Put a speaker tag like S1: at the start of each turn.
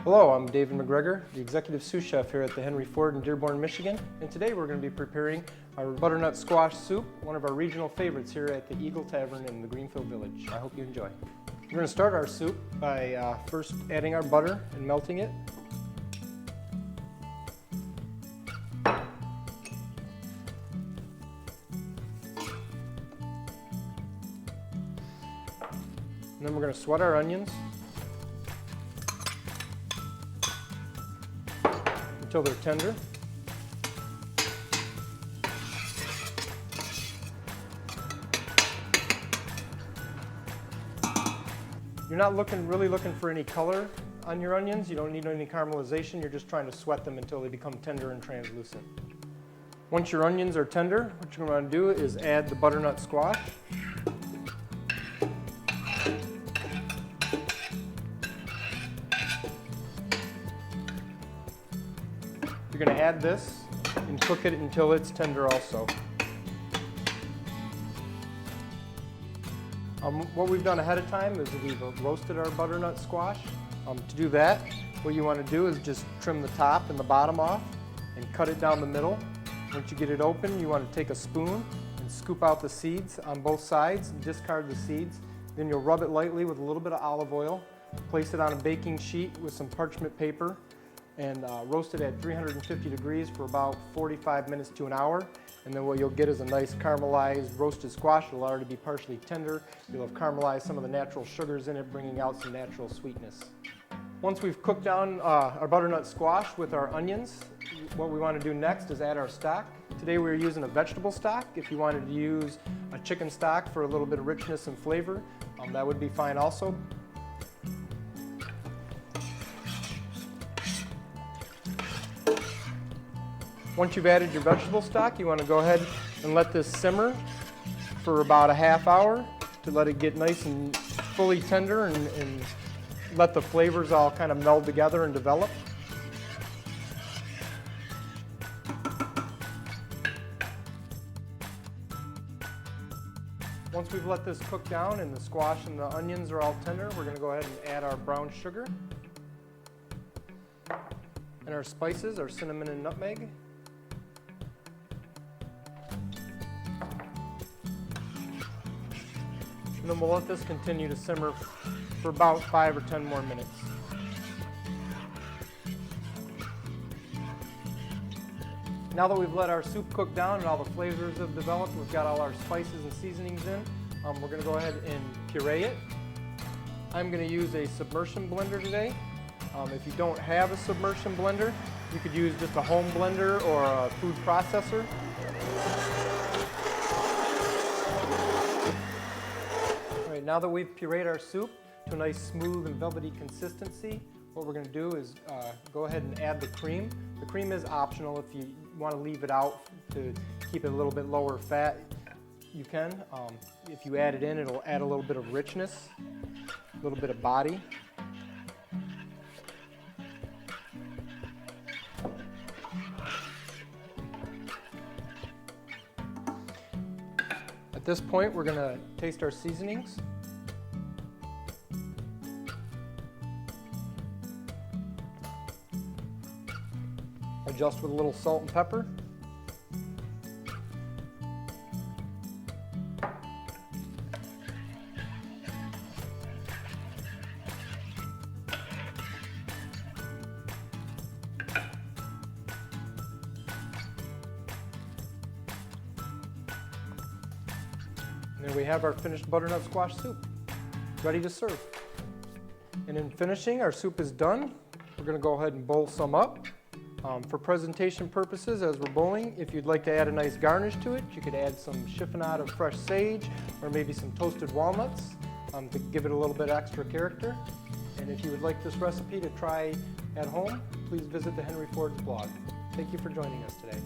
S1: Hello, I'm David McGregor, the Executive Sous Chef here at the Henry Ford in Dearborn, Michigan. And today we're going to be preparing our butternut squash soup, one of our regional favorites here at the Eagle Tavern in the Greenfield Village. I hope you enjoy. We're going to start our soup by first adding our butter and melting it. And then we're going to sweat our onions until they're tender. You're not really looking for any color on your onions. You don't need any caramelization. You're just trying to sweat them until they become tender and translucent. Once your onions are tender, what you're going to do is add the butternut squash. You're going to add this and cook it until it's tender also. What we've done ahead of time is we've roasted our butternut squash. To do that, what you want to do is just trim the top and the bottom off and cut it down the middle. Once you get it open, you want to take a spoon and scoop out the seeds on both sides and discard the seeds. Then you'll rub it lightly with a little bit of olive oil, place it on a baking sheet with some parchment paper, and roast it at 350 degrees for about 45 minutes to an hour. And then what you'll get is a nice caramelized roasted squash. It'll already be partially tender. You'll have caramelized some of the natural sugars in it, bringing out some natural sweetness. Once we've cooked down our butternut squash with our onions, what we want to do next is add our stock. Today we're using a vegetable stock. If you wanted to use a chicken stock for a little bit of richness and flavor, that would be fine also. Once you've added your vegetable stock, you want to go ahead and let this simmer for about a half hour to let it get nice and fully tender and let the flavors all kind of meld together and develop. Once we've let this cook down and the squash and the onions are all tender, we're going to go ahead and add our brown sugar and our spices, our cinnamon and nutmeg. And then we'll let this continue to simmer for about 5 or 10 more minutes. Now that we've let our soup cook down and all the flavors have developed, we've got all our spices and seasonings in, we're going to go ahead and puree it. I'm going to use a submersion blender today. If you don't have a submersion blender, you could use just a home blender or a food processor. Now that we've pureed our soup to a nice smooth and velvety consistency, what we're going to do is go ahead and add the cream. The cream is optional. If you want to leave it out to keep it a little bit lower fat, you can. If you add it in, it'll add a little bit of richness, a little bit of body. At this point, we're going to taste our seasonings. Adjust with a little salt and pepper. And there we have our finished butternut squash soup, ready to serve. And in finishing, our soup is done. We're going to go ahead and bowl some up. For presentation purposes, as we're bowling, if you'd like to add a nice garnish to it, you could add some chiffonade of fresh sage or maybe some toasted walnuts to give it a little bit extra character. And if you would like this recipe to try at home, please visit the Henry Ford's blog. Thank you for joining us today.